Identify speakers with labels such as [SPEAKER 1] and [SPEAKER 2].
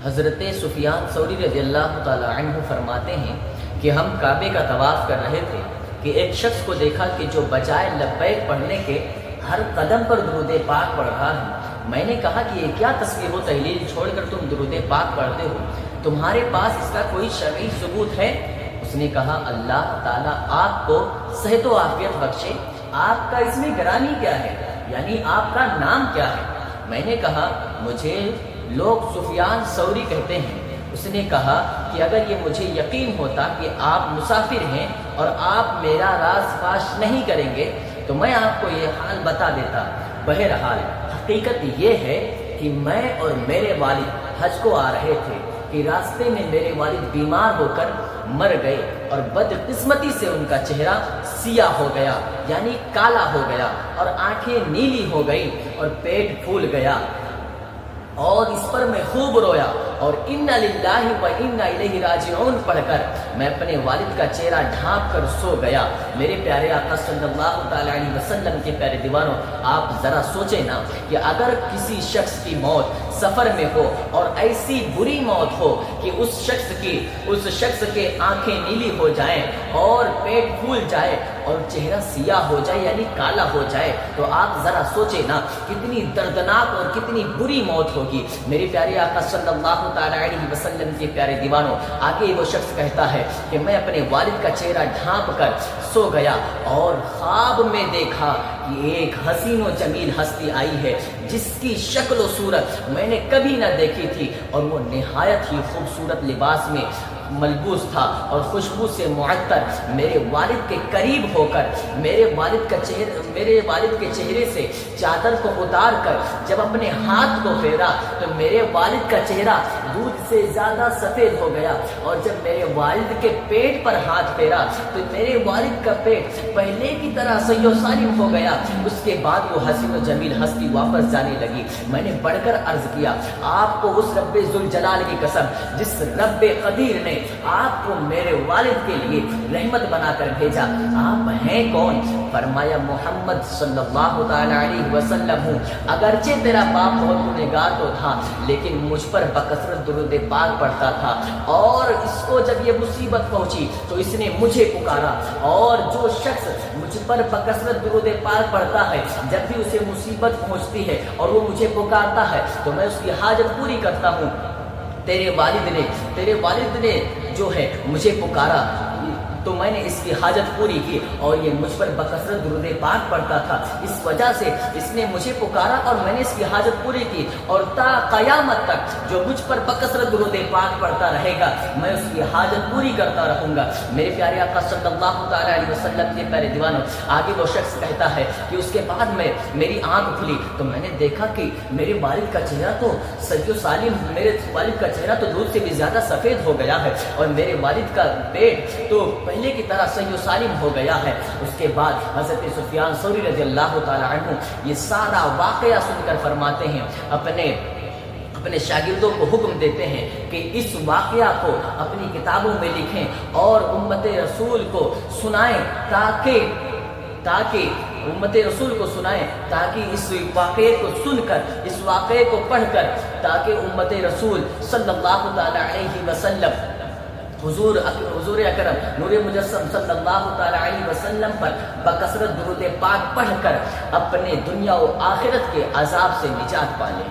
[SPEAKER 1] حضرت سفیان ثوری رضی اللہ تعالی عنہ فرماتے ہیں کہ ہم کعبے کا طواف کر رہے تھے کہ ایک شخص کو دیکھا کہ جو بجائے لبیک پڑھنے کے ہر قدم پر درود پاک پڑھ رہا ہے۔ میں نے کہا کہ یہ کیا تسبیح و تہلیل چھوڑ کر تم درود پاک پڑھتے ہو، تمہارے پاس اس کا کوئی شرعی ثبوت ہے؟ اس نے کہا اللہ تعالیٰ آپ کو صحت و عافیت بخشے، آپ کا اسم گرامی کیا ہے، یعنی آپ کا نام کیا ہے؟ میں نے کہا مجھے لوگ سفیان ثوری کہتے ہیں۔ اس نے کہا کہ اگر یہ مجھے یقین ہوتا کہ آپ مسافر ہیں اور آپ میرا راز فاش نہیں کریں گے تو میں آپ کو یہ حال بتا دیتا۔ بہرحال حقیقت یہ ہے کہ میں اور میرے والد حج کو آ رہے تھے کہ راستے میں میرے والد بیمار ہو کر مر گئے اور بدقسمتی سے ان کا چہرہ سیاہ ہو گیا، یعنی کالا ہو گیا، اور آنکھیں نیلی ہو گئی اور پیٹ پھول گیا، اور اس پر میں خوب رویا اور انا للہ و انا الیہ راجعون پڑھ کر میں اپنے والد کا چہرہ ڈھانپ کر سو گیا۔ میرے پیارے آقا صلی اللہ تعالی علیہ وسلم کے پیارے دیوانوں، آپ ذرا سوچیں نا کہ اگر کسی شخص کی موت سفر میں ہو اور ایسی بری موت ہو کہ اس شخص کے آنکھیں نیلی ہو جائیں اور پیٹ پھول جائے اور چہرہ سیاہ ہو جائے یعنی کالا ہو جائے، تو آپ ذرا سوچیں نا کتنی دردناک اور کتنی بری موت ہوگی۔ میرے پیارے آقا صلی اللہ تعالی علیہ وسلم کے پیارے دیوانوں، آگے وہ شخص کہتا ہے کہ میں اپنے والد کا چہرہ ڈھانپ کر سو گیا اور خواب میں دیکھا کہ ایک حسین و جمیل ہستی آئی ہے جس کی شکل و صورت میں نے کبھی نہ دیکھی تھی، اور وہ نہایت ہی خوبصورت لباس میں ملبوس تھا اور خوشبو سے معطر میرے والد کے قریب ہو کر میرے والد کے چہرے سے چادر کو اتار کر جب اپنے ہاتھ کو پھیرا تو میرے والد کا چہرہ دودھ سے زیادہ سفید ہو گیا، اور جب میرے والد کے پیٹ پر ہاتھ پھیرا تو میرے والد کا پیٹ پہلے کی طرح صحیح و سالم ہو گیا۔ اس کے بعد وہ حسین و جمیل ہستی واپس جانے لگی۔ میں نے بڑھ کر عرض کیا آپ کو اس رب ذوالجلال کی قسم جس رب قدیر نے آپ کو میرے والد کے لیے رحمت بنا کر بھیجا، آپ ہیں کون؟ فرمایا محمد صلی اللہ تعالی علیہ وسلم ہوں۔ اگرچہ تیرا باپ بہت گنہگار تو تھا لیکن مجھ پر بکثرت درود پاک پڑھتا تھا، اور اس کو جب یہ مصیبت پہنچی تو اس نے مجھے پکارا، اور جو شخص مجھ پر بکثرت درود پاک پڑھتا ہے جب بھی اسے مصیبت پہنچتی ہے اور وہ مجھے پکارتا ہے تو میں اس کی حاجت پوری کرتا ہوں۔ تیرے والد نے جو ہے مجھے پکارا تو میں نے اس کی حاجت پوری کی، اور یہ مجھ پر بکثرت درود پاک پڑھتا تھا، اس وجہ سے اس نے مجھے پکارا اور میں نے اس کی حاجت پوری کی، اور تا قیامت تک جو مجھ پر بکثرت درود پاک پڑھتا رہے گا میں اس کی حاجت پوری کرتا رہوں گا۔ میرے پیارے آقا صلی اللہ تعالی علیہ وسلم کے پیارے دیوانوں، آگے وہ شخص کہتا ہے کہ اس کے بعد میں میری آنکھ کھلی تو میں نے دیکھا کہ میرے والد کا چہرہ تو صحیح و سالم، میرے والد کا چہرہ تو دودھ سے بھی زیادہ سفید ہو گیا ہے، اور میرے والد کا پیٹ تو پہلے کی طرح صحیح و سالم ہو گیا ہے۔ اس کے بعد حضرت سفیان ثوری رضی اللہ تعالی عنہ یہ سارا واقعہ سن کر فرماتے ہیں، اپنے شاگردوں کو حکم دیتے ہیں کہ اس واقعہ کو اپنی کتابوں میں لکھیں اور امت رسول کو سنائیں تاکہ اس واقعے کو سن کر، اس واقعے کو پڑھ کر، تاکہ امت رسول صلی اللہ تعالی علیہ وسلم حضور اکرم نور مجسم صلی اللہ تعالی علیہ وسلم پر بکثرت درود پاک پڑھ کر اپنے دنیا و آخرت کے عذاب سے نجات پا لیں۔